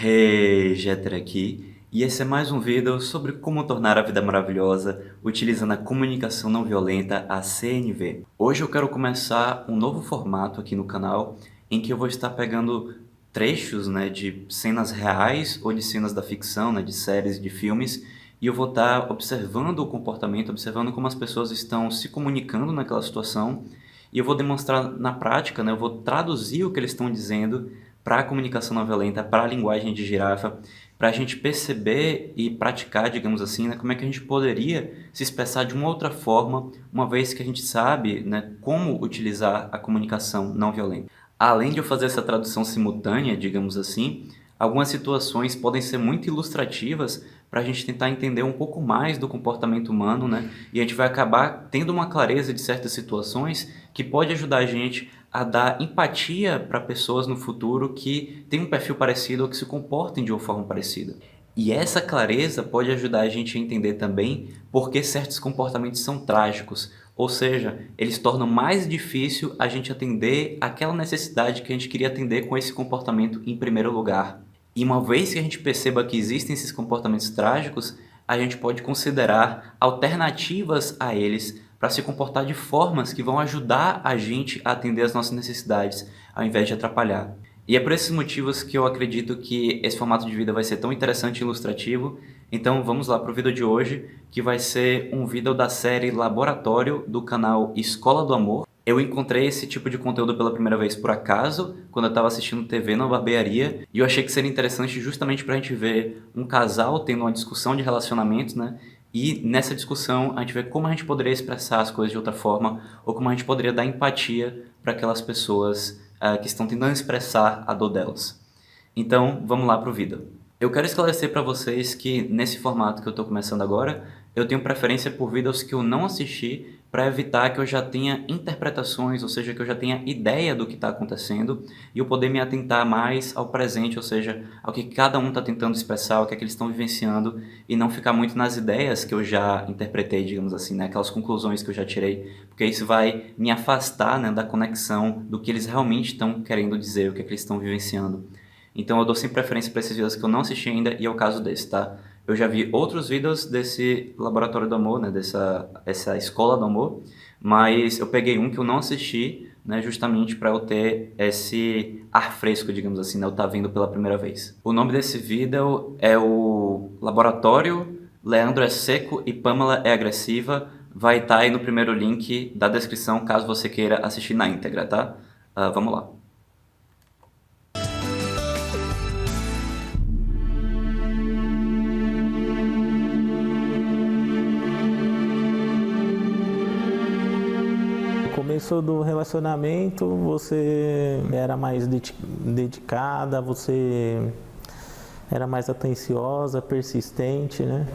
Hey, Jeter aqui, e esse é mais um vídeo sobre como tornar a vida maravilhosa utilizando a comunicação não violenta, a CNV. Hoje eu quero começar um novo formato aqui no canal, em que eu vou estar pegando trechos, de cenas reais ou de cenas da ficção, de séries, de filmes, e eu vou estar observando o comportamento, observando como as pessoas estão se comunicando naquela situação, e eu vou demonstrar na prática, eu vou traduzir o que eles estão dizendo para a comunicação não violenta, para a linguagem de girafa, para a gente perceber e praticar, digamos assim, como é que a gente poderia se expressar de uma outra forma, uma vez que a gente sabe, como utilizar a comunicação não violenta. Além de eu fazer essa tradução simultânea, digamos assim, algumas situações podem ser muito ilustrativas para a gente tentar entender um pouco mais do comportamento humano, e a gente vai acabar tendo uma clareza de certas situações que pode ajudar a gente a dar empatia para pessoas no futuro que têm um perfil parecido ou que se comportem de uma forma parecida. E essa clareza pode ajudar a gente a entender também por que certos comportamentos são trágicos, ou seja, eles tornam mais difícil a gente atender aquela necessidade que a gente queria atender com esse comportamento em primeiro lugar. E uma vez que a gente perceba que existem esses comportamentos trágicos, a gente pode considerar alternativas a eles para se comportar de formas que vão ajudar a gente a atender as nossas necessidades, ao invés de atrapalhar. E é por esses motivos que eu acredito que esse formato de vida vai ser tão interessante e ilustrativo. Então vamos lá para o vídeo de hoje, que vai ser um vídeo da série Laboratório do canal Escola do Amor. Eu encontrei esse tipo de conteúdo pela primeira vez por acaso, quando eu estava assistindo TV na barbearia, e eu achei que seria interessante justamente para a gente ver um casal tendo uma discussão de relacionamentos, e nessa discussão a gente vê como a gente poderia expressar as coisas de outra forma, ou como a gente poderia dar empatia para aquelas pessoas que estão tentando expressar a dor delas. Então, vamos lá para o vídeo. Eu quero esclarecer para vocês que nesse formato que eu estou começando agora, eu tenho preferência por vídeos que eu não assisti para evitar que eu já tenha interpretações, ou seja, que eu já tenha ideia do que está acontecendo e eu poder me atentar mais ao presente, ou seja, ao que cada um está tentando expressar, o que é que eles estão vivenciando e não ficar muito nas ideias que eu já interpretei, digamos assim, aquelas conclusões que eu já tirei, porque isso vai me afastar, da conexão do que eles realmente estão querendo dizer, o que é que eles estão vivenciando. Então eu dou sempre preferência para esses vídeos que eu não assisti ainda e é o caso desse, tá? Eu já vi outros vídeos desse Laboratório do Amor, essa Escola do Amor, mas eu peguei um que eu não assisti, justamente para eu ter esse ar fresco, digamos assim, eu estar vendo pela primeira vez. O nome desse vídeo é o Laboratório, Leandro é seco e Pamela é agressiva. Vai estar aí no primeiro link da descrição, caso você queira assistir na íntegra, tá? Vamos lá. No começo do relacionamento, você era mais dedicada, você era mais atenciosa, persistente, né?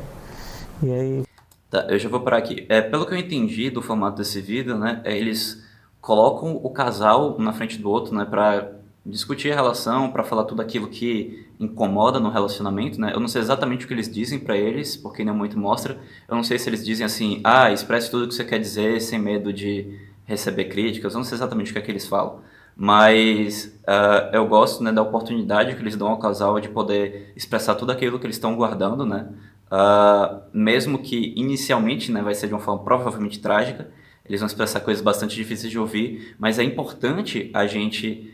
E aí, Tá, eu já vou parar aqui. Pelo que eu entendi do formato desse vídeo, eles colocam o casal na frente do outro, para discutir a relação, para falar tudo aquilo que incomoda no relacionamento, Eu não sei exatamente o que eles dizem para eles, porque não muito mostra. Eu não sei se eles dizem assim, expresse tudo o que você quer dizer sem medo de receber críticas. Eu não sei exatamente o que é que eles falam. Mas eu gosto, da oportunidade que eles dão ao casal de poder expressar tudo aquilo que eles estão guardando, mesmo que inicialmente, vai ser de uma forma provavelmente trágica, eles vão expressar coisas bastante difíceis de ouvir, mas é importante a gente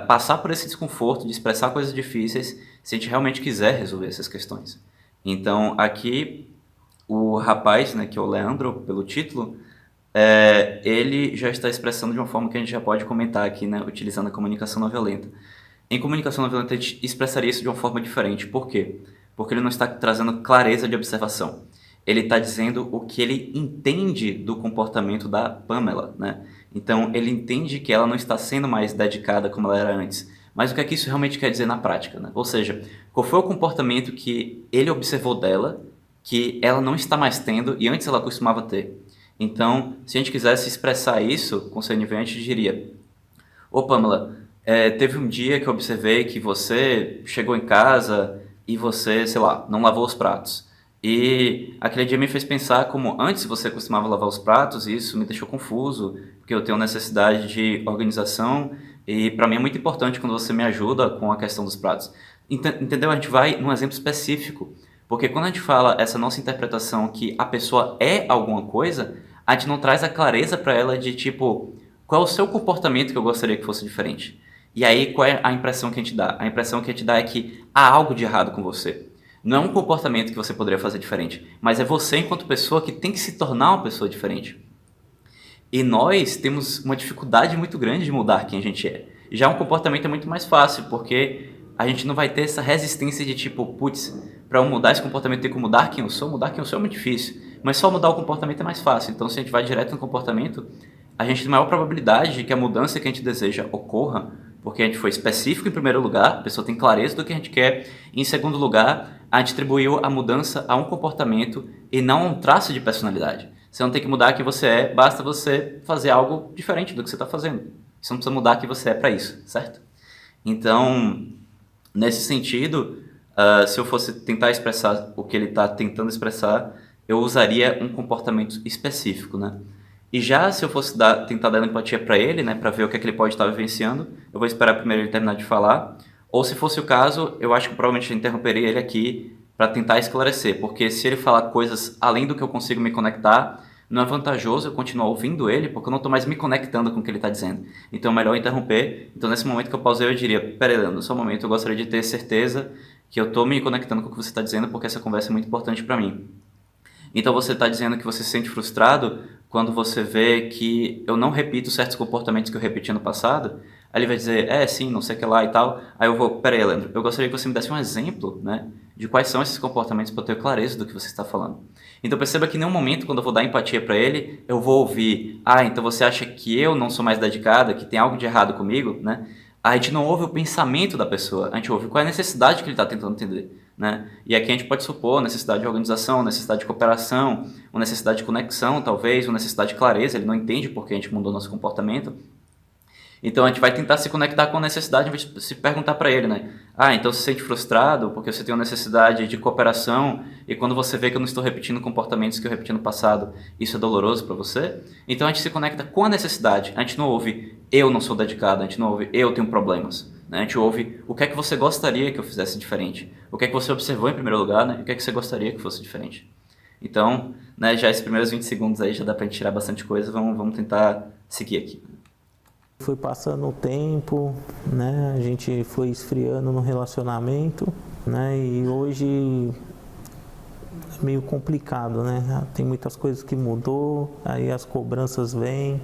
passar por esse desconforto de expressar coisas difíceis se a gente realmente quiser resolver essas questões. Então, aqui, o rapaz, que é o Leandro, pelo título, ele já está expressando de uma forma que a gente já pode comentar aqui, utilizando a comunicação não violenta. Em comunicação não violenta, a gente expressaria isso de uma forma diferente. Por quê? Porque ele não está trazendo clareza de observação. Ele está dizendo o que ele entende do comportamento da Pamela, Então, ele entende que ela não está sendo mais dedicada como ela era antes. Mas o que é que isso realmente quer dizer na prática, Ou seja, qual foi o comportamento que ele observou dela, que ela não está mais tendo e antes ela costumava ter? Então, se a gente quisesse expressar isso com CNV, a gente diria: Ô Pamela, teve um dia que eu observei que você chegou em casa e você, sei lá, não lavou os pratos. E aquele dia me fez pensar como antes você costumava lavar os pratos e isso me deixou confuso, porque eu tenho necessidade de organização e para mim é muito importante quando você me ajuda com a questão dos pratos. Entendeu? A gente vai num exemplo específico. Porque quando a gente fala essa nossa interpretação que a pessoa é alguma coisa, a gente não traz a clareza para ela de tipo, qual é o seu comportamento que eu gostaria que fosse diferente? E aí, qual é a impressão que a gente dá? A impressão que a gente dá é que há algo de errado com você. Não é um comportamento que você poderia fazer diferente, mas é você enquanto pessoa que tem que se tornar uma pessoa diferente. E nós temos uma dificuldade muito grande de mudar quem a gente é. Já um comportamento é muito mais fácil, porque a gente não vai ter essa resistência de tipo, putz, para eu mudar esse comportamento eu tenho que mudar quem eu sou é muito difícil. Mas só mudar o comportamento é mais fácil. Então se a gente vai direto no comportamento, a gente tem maior probabilidade de que a mudança que a gente deseja ocorra, porque a gente foi específico em primeiro lugar, a pessoa tem clareza do que a gente quer, e em segundo lugar, a gente atribuiu a mudança a um comportamento e não a um traço de personalidade. Você não tem que mudar quem você é, basta você fazer algo diferente do que você está fazendo. Você não precisa mudar quem você é para isso, certo? Então, nesse sentido, se eu fosse tentar expressar o que ele está tentando expressar, eu usaria um comportamento específico, né? E já se eu fosse tentar dar empatia para ele, né, para ver o que é que ele pode estar vivenciando, eu vou esperar primeiro ele terminar de falar. Ou se fosse o caso, eu acho que provavelmente eu interromperia ele aqui para tentar esclarecer, porque se ele falar coisas além do que eu consigo me conectar, não é vantajoso eu continuar ouvindo ele, porque eu não estou mais me conectando com o que ele está dizendo. Então é melhor interromper. Então nesse momento que eu pausei, eu diria, peraí, Leandro, só um momento, eu gostaria de ter certeza que eu estou me conectando com o que você está dizendo, porque essa conversa é muito importante para mim. Então você está dizendo que você se sente frustrado quando você vê que eu não repito certos comportamentos que eu repeti no passado. Aí ele vai dizer, sim, não sei o que lá e tal. Aí eu vou, peraí, Leandro, eu gostaria que você me desse um exemplo, né, de quais são esses comportamentos para eu ter clareza do que você está falando. Então perceba que em nenhum momento, quando eu vou dar empatia para ele, eu vou ouvir, então você acha que eu não sou mais dedicada, que tem algo de errado comigo, né? A gente não ouve o pensamento da pessoa, a gente ouve qual é a necessidade que ele está tentando entender. Né? E aqui a gente pode supor necessidade de organização, necessidade de cooperação, uma necessidade de conexão, talvez, uma necessidade de clareza. Ele não entende porque a gente mudou nosso comportamento. Então a gente vai tentar se conectar com a necessidade, em vez de se perguntar para ele, né? Então você se sente frustrado porque você tem uma necessidade de cooperação e quando você vê que eu não estou repetindo comportamentos que eu repeti no passado, isso é doloroso para você? Então a gente se conecta com a necessidade. A gente não ouve eu não sou dedicado, a gente não ouve eu tenho problemas. Né? A gente ouve o que é que você gostaria que eu fizesse diferente, o que é que você observou em primeiro lugar, né? E o que é que você gostaria que fosse diferente. Então, né, já esses primeiros 20 segundos aí já dá pra gente tirar bastante coisa, vamos tentar seguir aqui. Foi passando o tempo, né? A gente foi esfriando no relacionamento, né? E hoje é meio complicado, né? Tem muitas coisas que mudou, aí as cobranças vêm.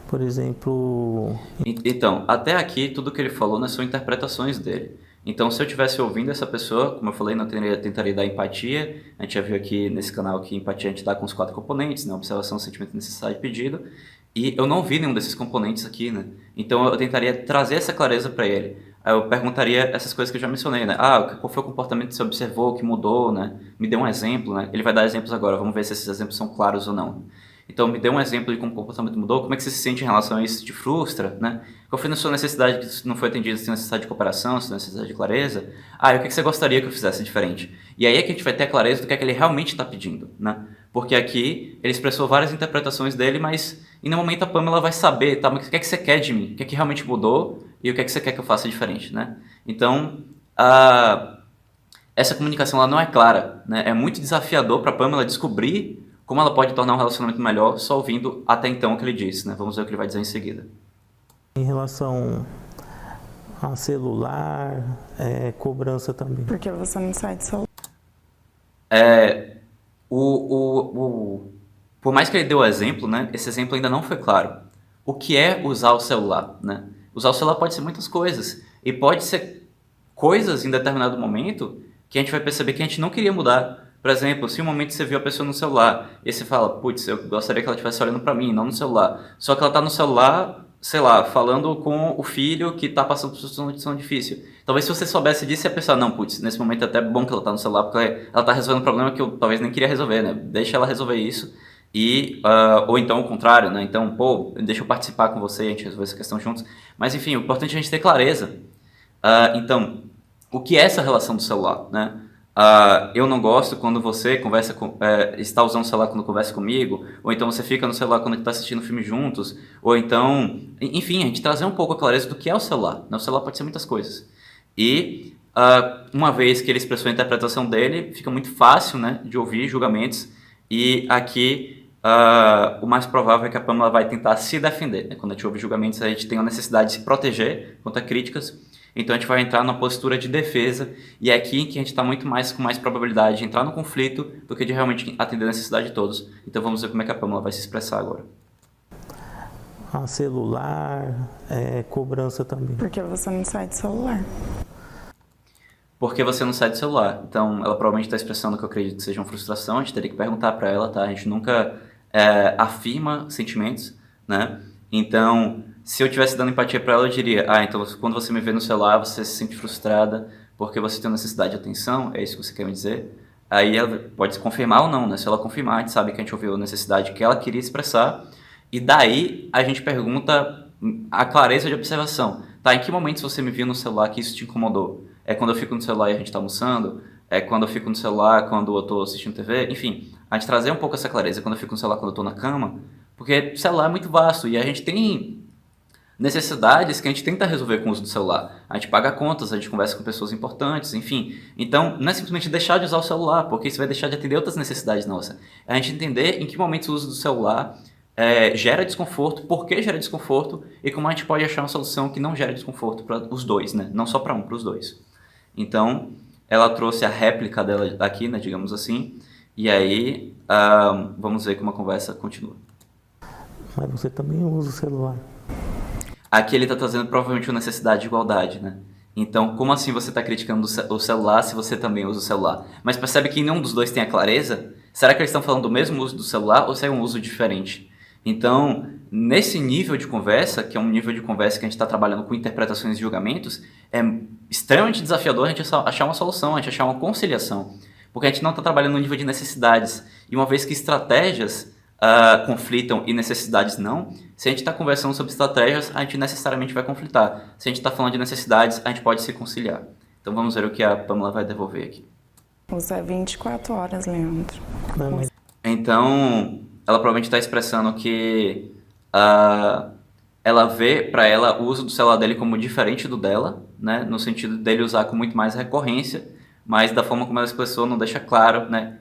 Por exemplo... Então, até aqui tudo que ele falou, né, são interpretações dele. Então, se eu estivesse ouvindo essa pessoa, como eu falei, não tentaria dar empatia. A gente já viu aqui nesse canal que empatia a gente dá com os 4 componentes, né? Observação, sentimento, necessidade e pedido. E eu não vi nenhum desses componentes aqui, né? Então, eu tentaria trazer essa clareza para ele. Aí eu perguntaria essas coisas que eu já mencionei, né? Qual foi o comportamento que você observou, que mudou, né? Me dê um exemplo, né? Ele vai dar exemplos agora, vamos ver se esses exemplos são claros ou não. Então, me dê um exemplo de como o comportamento mudou, como é que você se sente em relação a isso, te frustra, né? Qual foi a sua necessidade que não foi atendida, se tem necessidade de cooperação, se tem necessidade de clareza? E o que você gostaria que eu fizesse diferente? E aí é que a gente vai ter a clareza do que é que ele realmente está pedindo, né? Porque aqui ele expressou várias interpretações dele, mas em nenhum momento a Pamela vai saber, tá? Mas o que é que você quer de mim? O que é que realmente mudou e o que é que você quer que eu faça diferente, né? Então, essa comunicação ela não é clara, né? É muito desafiador para a Pamela descobrir como ela pode tornar um relacionamento melhor só ouvindo até então o que ele disse, né? Vamos ver o que ele vai dizer em seguida. Em relação a celular, cobrança também. Porque você não sai do celular. Por mais que ele deu o exemplo, né? Esse exemplo ainda não foi claro. O que é usar o celular, né? Usar o celular pode ser muitas coisas. E pode ser coisas em determinado momento que a gente vai perceber que a gente não queria mudar. Por exemplo, se um momento você viu a pessoa no celular e você fala, putz, eu gostaria que ela estivesse olhando para mim, não no celular. Só que ela está no celular, sei lá, falando com o filho que está passando por uma situação difícil. Talvez se você soubesse disso, ia pensar, não, putz, nesse momento é até bom que ela está no celular, porque ela está resolvendo um problema que eu talvez nem queria resolver, né? Deixa ela resolver isso. Ou então o contrário, né? Então, deixa eu participar com você e a gente resolver essa questão juntos. Mas enfim, o importante é a gente ter clareza. Então, o que é essa relação do celular, né? Eu não gosto quando você está usando o celular quando conversa comigo, ou então você fica no celular quando está assistindo filme juntos, ou então, enfim, a gente trazer um pouco a clareza do que é o celular. Né? O celular pode ser muitas coisas. E uma vez que ele expressou a interpretação dele, fica muito fácil, né, de ouvir julgamentos, e aqui o mais provável é que a Pamela vai tentar se defender, né? Quando a gente ouve julgamentos, a gente tem a necessidade de se proteger contra críticas, então a gente vai entrar numa postura de defesa, e é aqui que a gente está muito mais com mais probabilidade de entrar no conflito do que de realmente atender a necessidade de todos. Então vamos ver como é que a Pamela vai se expressar agora. Celular, cobrança também. Porque você não sai do celular. Porque você não sai do celular. Então, ela provavelmente está expressando o que eu acredito que seja uma frustração. A gente teria que perguntar para ela, tá? A gente nunca afirma sentimentos, né? Então, se eu estivesse dando empatia para ela, eu diria: então quando você me vê no celular, você se sente frustrada porque você tem necessidade de atenção? É isso que você quer me dizer? Aí ela pode confirmar ou não, né? Se ela confirmar, a gente sabe que a gente ouviu a necessidade que ela queria expressar. E daí, a gente pergunta a clareza de observação. Tá, em que momento você me viu no celular que isso te incomodou? É quando eu fico no celular e a gente está almoçando? É quando eu fico no celular quando eu estou assistindo TV? Enfim, a gente trazer um pouco essa clareza. Quando eu fico no celular quando eu estou na cama? Porque o celular é muito vasto e a gente tem necessidades que a gente tenta resolver com o uso do celular. A gente paga contas, a gente conversa com pessoas importantes, enfim. Então, não é simplesmente deixar de usar o celular, porque isso vai deixar de atender outras necessidades nossas. É a gente entender em que momento o uso do celular gera desconforto, por que gera desconforto e como a gente pode achar uma solução que não gere desconforto para os dois, né? Não só para um, para os dois. Então, ela trouxe a réplica dela aqui, né, digamos assim, e aí vamos ver como a conversa continua. Mas você também usa o celular. Aqui ele está trazendo provavelmente uma necessidade de igualdade, né? Então, como assim você está criticando o celular se você também usa o celular? Mas percebe que nenhum dos dois tem a clareza? Será que eles estão falando do mesmo uso do celular ou se é um uso diferente? Então, nesse nível de conversa, que é um nível de conversa que a gente está trabalhando com interpretações e julgamentos, é extremamente desafiador a gente achar uma solução, a gente achar uma conciliação. Porque a gente não está trabalhando no nível de necessidades. E uma vez que estratégias conflitam e necessidades não, se a gente está conversando sobre estratégias, a gente necessariamente vai conflitar. Se a gente está falando de necessidades, a gente pode se conciliar. Então vamos ver o que a Pamela vai devolver aqui. Usa 24 horas, Leandro. Então, ela provavelmente está expressando que ela vê para ela o uso do celular dele como diferente do dela, né? No sentido dele usar com muito mais recorrência, mas da forma como ela expressou não deixa claro, né,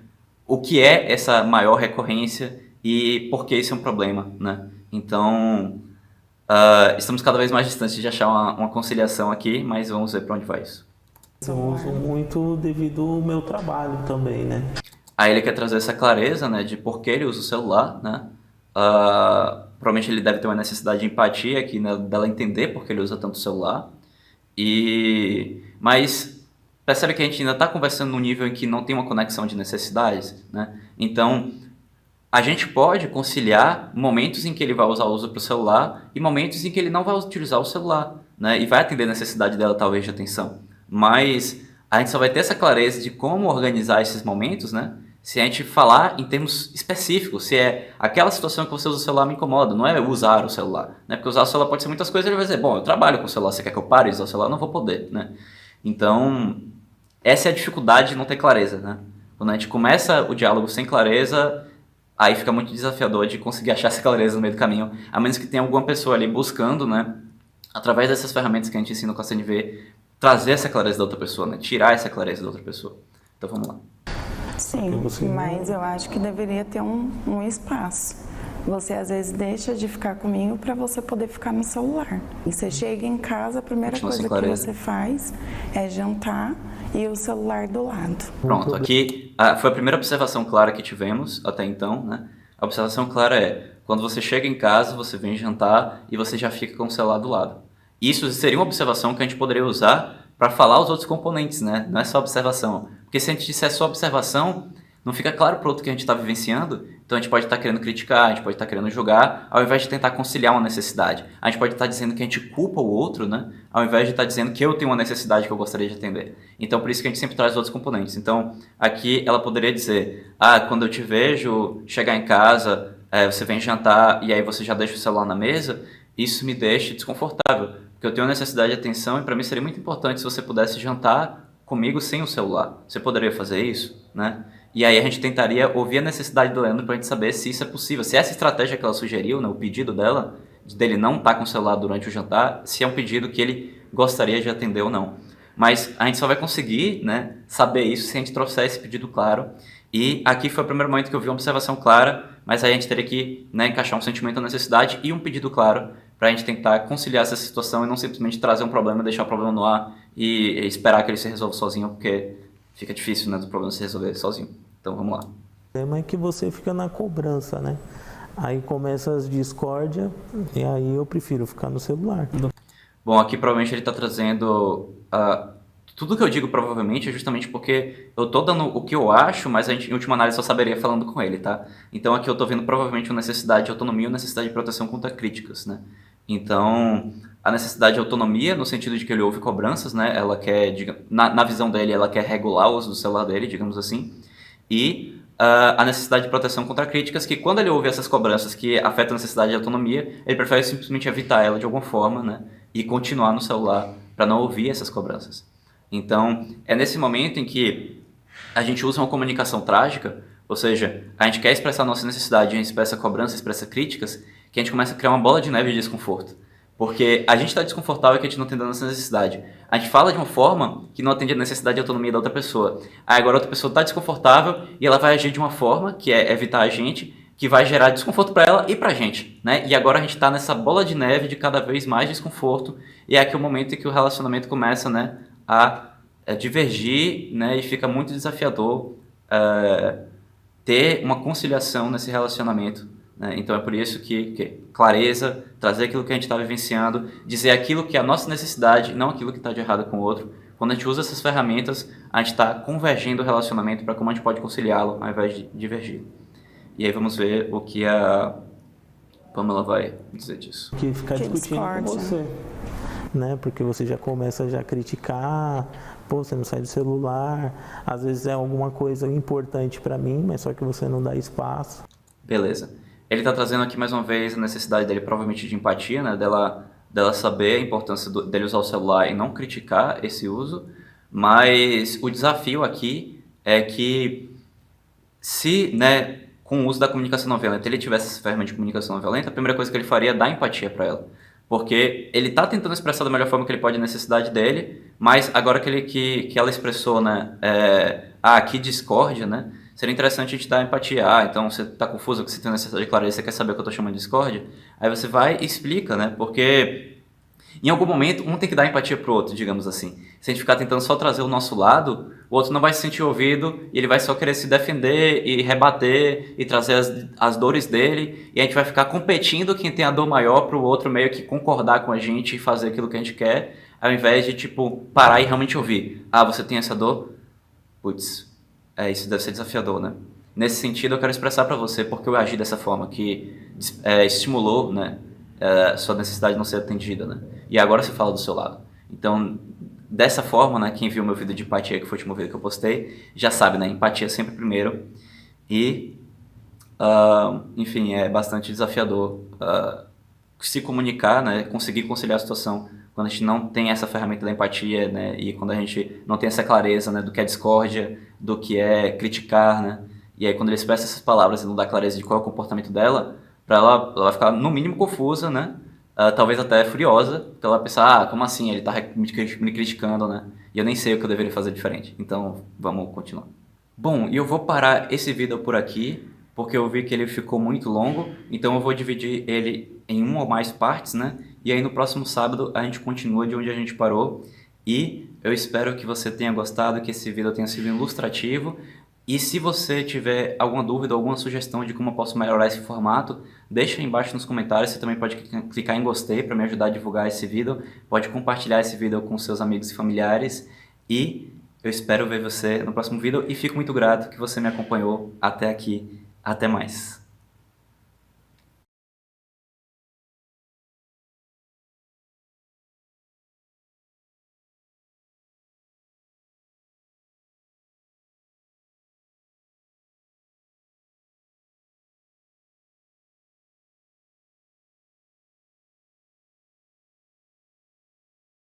o que é essa maior recorrência e por que isso é um problema, né? Então, estamos cada vez mais distantes de achar uma conciliação aqui, mas vamos ver para onde vai isso. Eu uso muito devido ao meu trabalho também, né? Aí ele quer trazer essa clareza, né, de por que ele usa o celular, né? Provavelmente ele deve ter uma necessidade de empatia aqui, né, dela entender por que ele usa tanto o celular. Mas percebe que a gente ainda está conversando num nível em que não tem uma conexão de necessidades, né? Então, a gente pode conciliar momentos em que ele vai usar o uso para o celular e momentos em que ele não vai utilizar o celular, né? E vai atender a necessidade dela, talvez, de atenção. Mas a gente só vai ter essa clareza de como organizar esses momentos, né? Se a gente falar em termos específicos, se é aquela situação que você usa o celular me incomoda, não é usar o celular, né? Porque usar o celular pode ser muitas coisas, ele vai dizer, bom, eu trabalho com o celular, você quer que eu pare de usar o celular? Não vou poder, né? Então, essa é a dificuldade de não ter clareza, né? Quando a gente começa o diálogo sem clareza, aí fica muito desafiador de conseguir achar essa clareza no meio do caminho, a menos que tenha alguma pessoa ali buscando, né, através dessas ferramentas que a gente ensina com a CNV, trazer essa clareza da outra pessoa, né, tirar essa clareza da outra pessoa. Então vamos lá. Sim, mas eu acho que deveria ter um espaço. Você às vezes deixa de ficar comigo para você poder ficar no celular. E você chega em casa, a primeira coisa que você faz é jantar e o celular do lado. Pronto, aqui foi a primeira observação clara que tivemos até então, né? A observação clara é, quando você chega em casa, você vem jantar e você já fica com o celular do lado. Isso seria uma observação que a gente poderia usar para falar os outros componentes, né? Não é só observação. Porque se a gente disser só observação, não fica claro para o outro que a gente está vivenciando, então a gente pode estar querendo criticar, a gente pode estar querendo julgar, ao invés de tentar conciliar uma necessidade. A gente pode estar dizendo que a gente culpa o outro, né? Ao invés de estar dizendo que eu tenho uma necessidade que eu gostaria de atender. Então, por isso que a gente sempre traz outros componentes. Então, aqui ela poderia dizer, quando eu te vejo chegar em casa, você vem jantar e aí você já deixa o celular na mesa, isso me deixa desconfortável, porque eu tenho necessidade de atenção e para mim seria muito importante se você pudesse jantar comigo sem o celular. Você poderia fazer isso, né? E aí a gente tentaria ouvir a necessidade do Leandro para a gente saber se isso é possível. Se essa estratégia que ela sugeriu, né, o pedido dele não estar com o celular durante o jantar, se é um pedido que ele gostaria de atender ou não. Mas a gente só vai conseguir, né, saber isso se a gente trouxer esse pedido claro. E aqui foi o primeiro momento que eu vi uma observação clara, mas aí a gente teria que, né, encaixar um sentimento, uma necessidade e um pedido claro para a gente tentar conciliar essa situação e não simplesmente trazer um problema, deixar o problema no ar e esperar que ele se resolva sozinho, porque fica difícil, né, do problema se resolver sozinho. Então vamos lá. O problema é que você fica na cobrança, né? Aí começa as discórdias e aí eu prefiro ficar no celular. Bom, aqui provavelmente ele está trazendo... tudo que eu digo provavelmente é justamente porque eu tô dando o que eu acho, mas a gente, em última análise, só saberia falando com ele, tá? Então aqui eu tô vendo provavelmente uma necessidade de autonomia e uma necessidade de proteção contra críticas, né? Então, a necessidade de autonomia, no sentido de que ele ouve cobranças, né? Ela quer, na visão dele, ela quer regular o uso do celular dele, digamos assim. E a necessidade de proteção contra críticas, que quando ele ouve essas cobranças que afetam a necessidade de autonomia, ele prefere simplesmente evitar ela de alguma forma, né? E continuar no celular para não ouvir essas cobranças. Então, é nesse momento em que a gente usa uma comunicação trágica, ou seja, a gente quer expressar nossa necessidade, a gente expressa cobrança, expressa críticas, que a gente começa a criar uma bola de neve de desconforto. Porque a gente está desconfortável e que a gente não tem dando essa necessidade. A gente fala de uma forma que não atende a necessidade de autonomia da outra pessoa. Aí agora a outra pessoa está desconfortável e ela vai agir de uma forma, que é evitar a gente, que vai gerar desconforto para ela e para a gente, né? E agora a gente está nessa bola de neve de cada vez mais desconforto e é aqui o momento em que o relacionamento começa, né, a divergir, né, e fica muito desafiador ter uma conciliação nesse relacionamento, né? Então é por isso que clareza, trazer aquilo que a gente está vivenciando, dizer aquilo que é a nossa necessidade, não aquilo que está de errado com o outro. Quando a gente usa essas ferramentas, a gente está convergindo o relacionamento para como a gente pode conciliá-lo ao invés de divergir. E aí vamos ver o que a Pamela vai dizer disso. Que ficar discutindo com você, né? Porque você já começa a criticar, pô, você não sai do celular, às vezes é alguma coisa importante para mim, mas só que você não dá espaço. Beleza. Ele está trazendo aqui mais uma vez a necessidade dele, provavelmente de empatia, né? Dela saber a importância dele usar o celular e não criticar esse uso, mas o desafio aqui é que se, né, com o uso da comunicação não violenta, ele tivesse essa ferramenta de comunicação não violenta, a primeira coisa que ele faria é dar empatia para ela. Porque ele está tentando expressar da melhor forma que ele pode a necessidade dele, mas agora que ela expressou, né, que discórdia, né, seria interessante a gente dar empatia. Então você está confuso, que você tem necessidade de clareza, você quer saber o que eu estou chamando de discórdia? Aí você vai e explica, né, porque em algum momento um tem que dar empatia pro outro, digamos assim. Se a gente ficar tentando só trazer o nosso lado, o outro não vai se sentir ouvido e ele vai só querer se defender e rebater e trazer as dores dele, e a gente vai ficar competindo quem tem a dor maior pro outro meio que concordar com a gente e fazer aquilo que a gente quer, ao invés de, tipo, parar e realmente ouvir. Você tem essa dor? Putz, isso deve ser desafiador, né? Nesse sentido, eu quero expressar para você porque eu agi dessa forma, que estimulou, né, sua necessidade de não ser atendida, né? E agora você fala do seu lado. Então, dessa forma, né, quem viu meu vídeo de empatia, que foi o último vídeo que eu postei, já sabe, né? Empatia sempre primeiro. E, enfim, é bastante desafiador se comunicar, né? Conseguir conciliar a situação quando a gente não tem essa ferramenta da empatia, né? E quando a gente não tem essa clareza, né, do que é discórdia, do que é criticar, né? E aí quando ele expressa essas palavras e não dá clareza de qual é o comportamento dela, ela vai ficar no mínimo confusa, né? Talvez até furiosa, então ela vai pensar, como assim, ele tá me criticando, né? E eu nem sei o que eu deveria fazer diferente. Então, vamos continuar. Bom, e eu vou parar esse vídeo por aqui, porque eu vi que ele ficou muito longo, então eu vou dividir ele em uma ou mais partes, né? E aí no próximo sábado a gente continua de onde a gente parou, e eu espero que você tenha gostado, que esse vídeo tenha sido ilustrativo. E se você tiver alguma dúvida, alguma sugestão de como eu posso melhorar esse formato, deixa aí embaixo nos comentários. Você também pode clicar em gostei para me ajudar a divulgar esse vídeo. Pode compartilhar esse vídeo com seus amigos e familiares. E eu espero ver você no próximo vídeo e fico muito grato que você me acompanhou até aqui. Até mais!